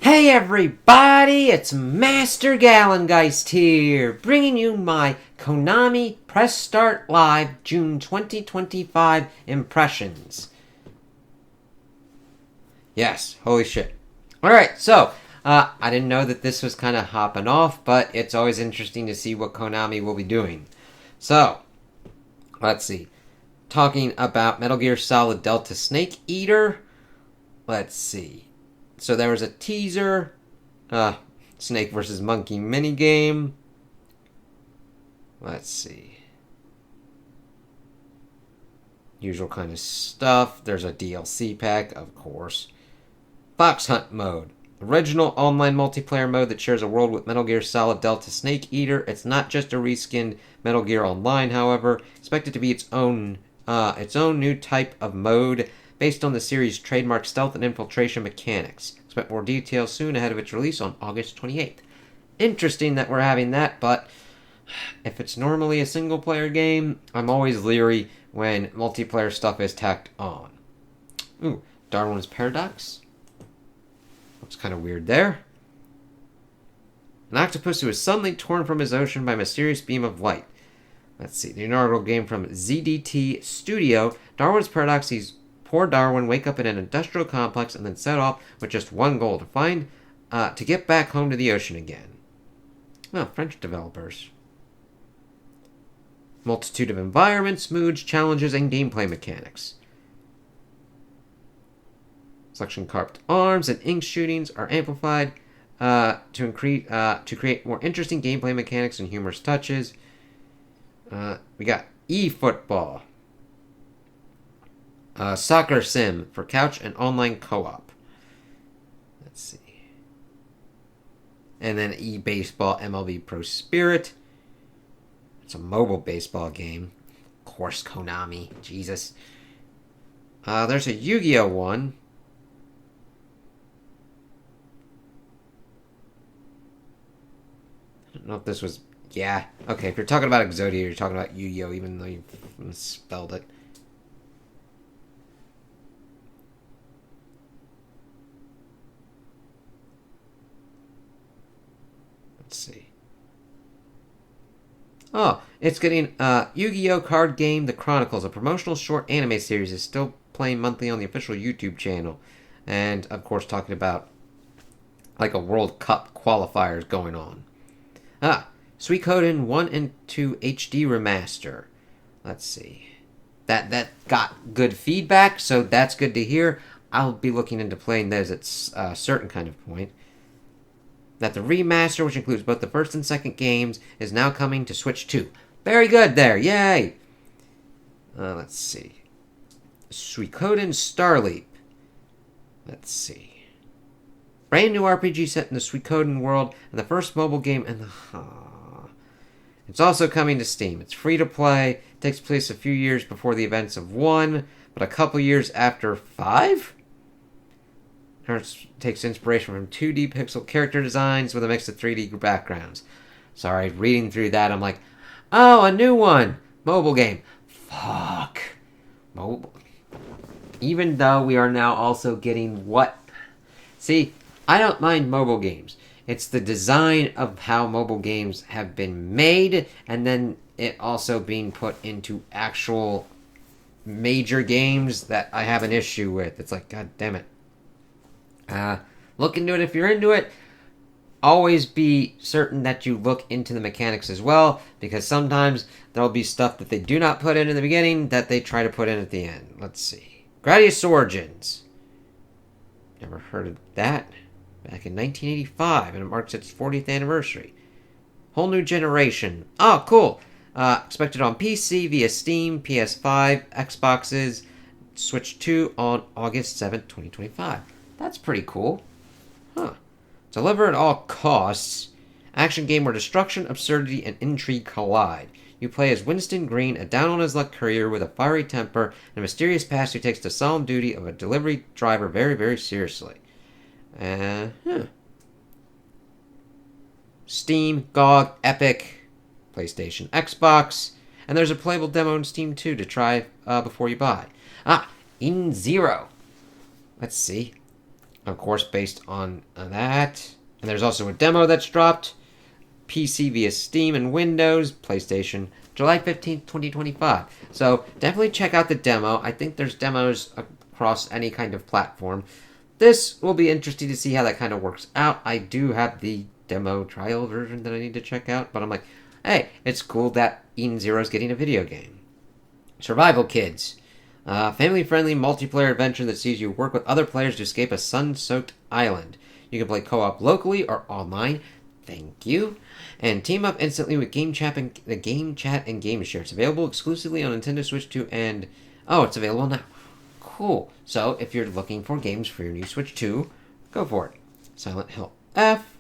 Hey everybody, it's Master Gallengeist here, bringing you my Konami Press Start Live June 2025 impressions. Yes, holy shit. Alright, so, I didn't know that this was kind of hopping off, but it's always interesting to see what Konami will be doing. So, let's see. Talking about Metal Gear Solid Delta Snake Eater. Let's see. So there was a teaser, Snake vs. Monkey minigame. Let's see. Usual kind of stuff. There's a DLC pack, of course. Fox Hunt mode. Original online multiplayer mode that shares a world with Metal Gear Solid Delta Snake Eater. It's not just a reskinned Metal Gear Online, however. Expected to be its own new type of mode based on the series' trademark stealth and infiltration mechanics. Expect more details soon ahead of its release on August 28th. Interesting that we're having that, but if it's normally a single-player game, I'm always leery when multiplayer stuff is tacked on. Ooh, Darwin's Paradox. Looks kind of weird there. An octopus who is suddenly torn from his ocean by a mysterious beam of light. Let's see, the inaugural game from ZDT Studio. Darwin's Paradox sees poor Darwin wake up in an industrial complex and then set off with just one goal: to get back home to the ocean again. Well, French developers. Multitude of environments, moods, challenges, and gameplay mechanics. Suction carped arms and ink shootings are amplified to create more interesting gameplay mechanics and humorous touches. We got eFootball. Soccer sim for couch and online co-op. Let's see. And then eBaseball MLB Pro Spirit. It's a mobile baseball game. Of course, Konami. Jesus. There's a Yu-Gi-Oh! One. I don't know if this was... Yeah. Okay, if you're talking about Exodia, you're talking about Yu-Gi-Oh! Even though you misspelled it. Let's see. Oh, it's getting Yu-Gi-Oh! Card Game The Chronicles, a promotional short anime series, is still playing monthly on the official YouTube channel. And, of course, talking about like a World Cup qualifiers going on. Suikoden 1 and 2 HD Remaster. Let's see. That got good feedback, so that's good to hear. I'll be looking into playing those at a certain kind of point. That the remaster, which includes both the first and second games, is now coming to Switch 2. Very good there, yay! Let's see. Suikoden Starleap. Let's see. Brand new RPG set in the Suikoden world, and the first mobile game in the... It's also coming to Steam. It's free to play. It takes place a few years before the events of 1, but a couple years after 5? It takes inspiration from 2D pixel character designs with a mix of 3D backgrounds. Sorry, reading through that, I'm like, oh, a new one! Mobile game. Fuck. Mobile. Even though we are now also getting what? See, I don't mind mobile games. It's the design of how mobile games have been made, and then it also being put into actual major games that I have an issue with. It's like, god damn it. Look into it if you're into it. Always be certain that you look into the mechanics as well, because sometimes there'll be stuff that they do not put in the beginning that they try to put in at the end. Let's see. Gradius Origins. Never heard of that. Back in 1985, and it marks its 40th anniversary. Whole new generation. Oh, cool. Expected on PC via Steam, PS5, Xboxes, Switch 2 on August 7th, 2025. That's pretty cool. Huh. Deliver at all costs. Action game where destruction, absurdity, and intrigue collide. You play as Winston Green, a down-on-his-luck courier with a fiery temper and a mysterious past who takes the solemn duty of a delivery driver very, very seriously. Steam, GOG, Epic, PlayStation, Xbox, and there's a playable demo on Steam too to try before you buy. In Zero. Let's see. of course, based on that. And there's also a demo that's dropped. PC via Steam and Windows, PlayStation, July 15th, 2025. So definitely check out the demo. I think there's demos across any kind of platform. This will be interesting to see how that kind of works out. I do have the demo trial version that I need to check out, but I'm like, hey, it's cool that Eden Zero is getting a video game. Survival Kids. Family-friendly multiplayer adventure that sees you work with other players to escape a sun-soaked island. You can play co-op locally or online. Thank you. And team up instantly with game chat and game share. It's available exclusively on Nintendo Switch 2 and... Oh, it's available now. Cool. So, if you're looking for games for your new Switch 2, go for it. Silent Hill F.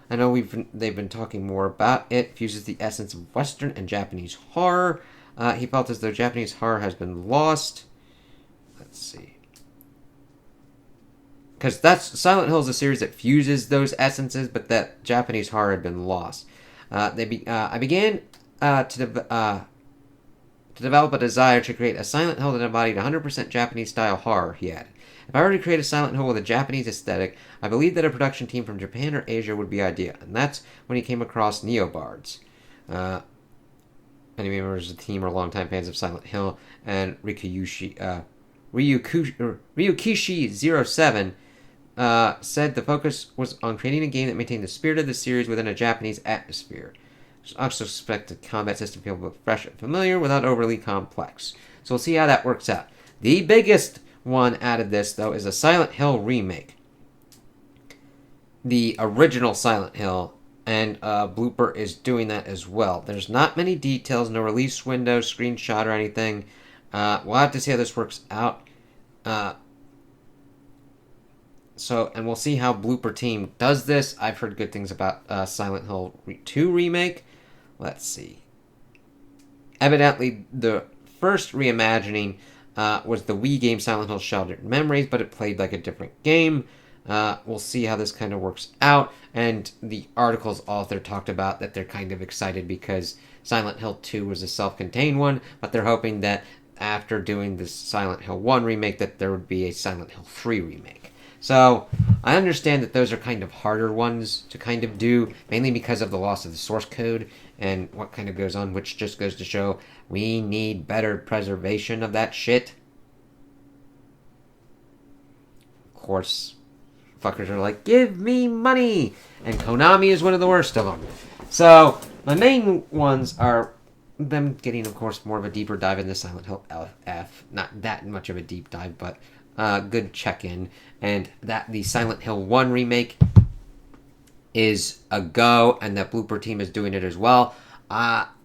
I know they've been talking more about it. Fuses the essence of Western and Japanese horror. He felt as though Japanese horror has been lost. Let's see. Because Silent Hill is a series that fuses those essences, but that Japanese horror had been lost. I began to develop a desire to create a Silent Hill that embodied 100% Japanese-style horror, he added. If I were to create a Silent Hill with a Japanese aesthetic, I believe that a production team from Japan or Asia would be ideal. And that's when he came across Neobards. Many members of the team are longtime fans of Silent Hill, and Ryukishi07 said the focus was on creating a game that maintained the spirit of the series within a Japanese atmosphere. I also expect the combat system to feel fresh and familiar without overly complex. So we'll see how that works out. The biggest one out of this, though, is a Silent Hill remake. The original Silent Hill, and Blooper is doing that as well. There's not many details, no release window, screenshot, or anything. We'll have to see how this works out. And we'll see how Blooper Team does this. I've heard good things about Silent Hill 2 remake. Let's see. Evidently, the first reimagining was the Wii game Silent Hill Shattered Memories, but it played like a different game. We'll see how this kind of works out. And the article's author talked about that they're kind of excited because Silent Hill 2 was a self-contained one, but they're hoping that after doing this Silent Hill 1 remake that there would be a Silent Hill 3 remake. So, I understand that those are kind of harder ones to kind of do, mainly because of the loss of the source code and what kind of goes on, which just goes to show we need better preservation of that shit. Of course, fuckers are like, give me money! And Konami is one of the worst of them. So, my main ones are them getting, of course, more of a deeper dive into Silent Hill F. Not that much of a deep dive, but good check-in. And that the Silent Hill 1 remake is a go, and that Blooper Team is doing it as well.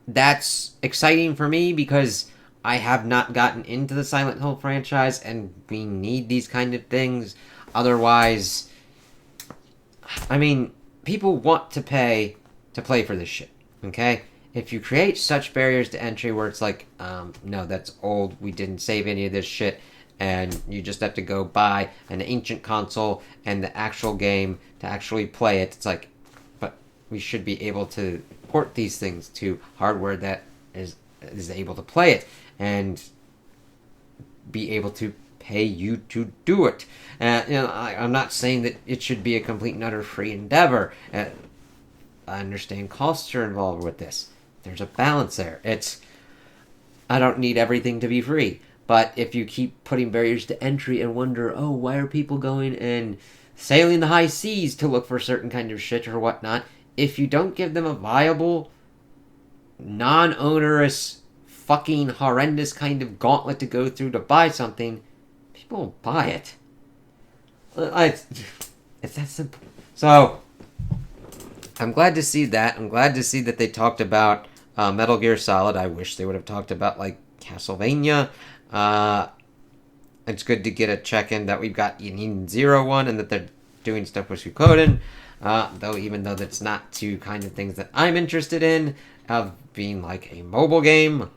That's exciting for me because I have not gotten into the Silent Hill franchise, and we need these kind of things. Otherwise, I mean, people want to pay to play for this shit, okay? If you create such barriers to entry where it's like, no, that's old, we didn't save any of this shit, and you just have to go buy an ancient console and the actual game to actually play it, it's like, but we should be able to port these things to hardware that is able to play it, and be able to pay you to do it. I'm not saying that it should be a complete and utter free endeavor. I understand costs are involved with this. There's a balance there. I don't need everything to be free. But if you keep putting barriers to entry and wonder, oh, why are people going and sailing the high seas to look for certain kind of shit or whatnot, if you don't give them a viable, non-onerous, fucking horrendous kind of gauntlet to go through to buy something, people will buy it. It's that simple. So, I'm glad to see that. I'm glad to see that they talked about Metal Gear Solid. I wish they would have talked about, like, Castlevania. It's good to get a check-in that we've got Eden Zero one, and that they're doing stuff with Suikoden. Even though that's not two kind of things that I'm interested in, of being like a mobile game.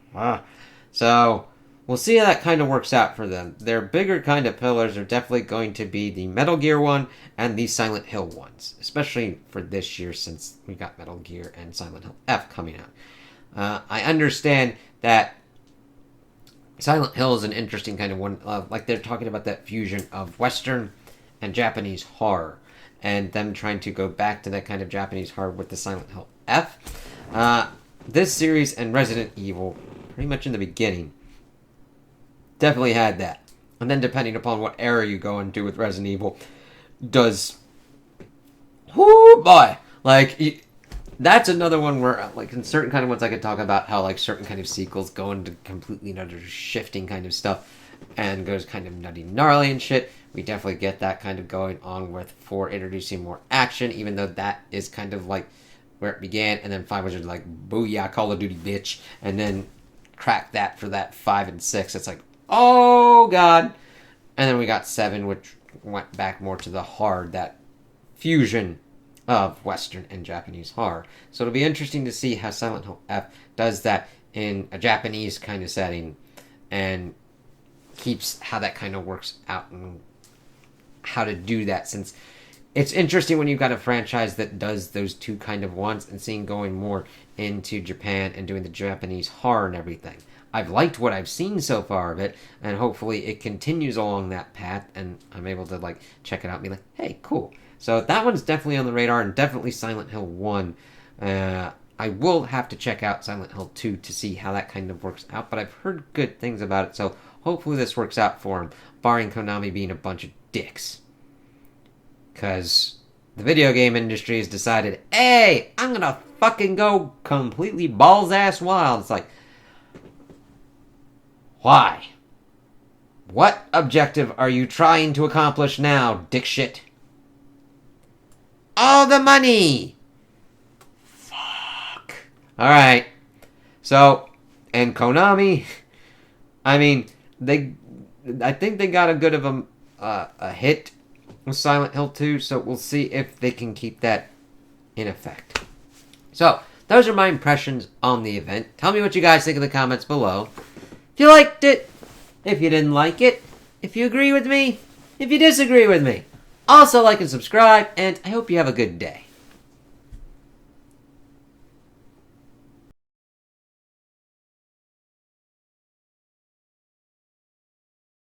So, we'll see how that kind of works out for them. Their bigger kind of pillars are definitely going to be the Metal Gear one and the Silent Hill ones. Especially for this year, since we got Metal Gear and Silent Hill F coming out. I understand that Silent Hill is an interesting kind of one. Like they're talking about that fusion of Western and Japanese horror, and them trying to go back to that kind of Japanese horror with the Silent Hill F. This series and Resident Evil, pretty much in the beginning, definitely had that. And then depending upon what era you go into with Resident Evil, does... Whoo, boy! Like, that's another one where, like, in certain kind of ones I could talk about how, like, certain kind of sequels go into completely another shifting kind of stuff and goes kind of nutty gnarly and shit. We definitely get that kind of going on with 4 introducing more action, even though that is kind of like where it began, and then 5 was just like, booyah, Call of Duty, bitch, and then crack that for that 5 and 6. It's like, oh god. And then we got 7, which went back more to the horror, that fusion of Western and Japanese horror. So it'll be interesting to see how Silent Hill F does that in a Japanese kind of setting, and keeps how that kind of works out and how to do that, since it's interesting when you've got a franchise that does those two kind of ones, and seeing going more into Japan and doing the Japanese horror and everything. I've liked what I've seen so far of it, and hopefully it continues along that path, and I'm able to like check it out and be like, hey, cool. So that one's definitely on the radar, and definitely Silent Hill 1. I will have to check out Silent Hill 2 to see how that kind of works out, but I've heard good things about it, so hopefully this works out for him, barring Konami being a bunch of dicks. Because the video game industry has decided, hey, I'm gonna fucking go completely balls-ass wild. It's like, why? What objective are you trying to accomplish now, dick shit? All the money! Fuck. Alright. So, and Konami, I mean, I think they got a good of a hit with Silent Hill 2, so we'll see if they can keep that in effect. So, those are my impressions on the event. Tell me what you guys think in the comments below. If you liked it, if you didn't like it, if you agree with me, if you disagree with me. Also like and subscribe, and I hope you have a good day.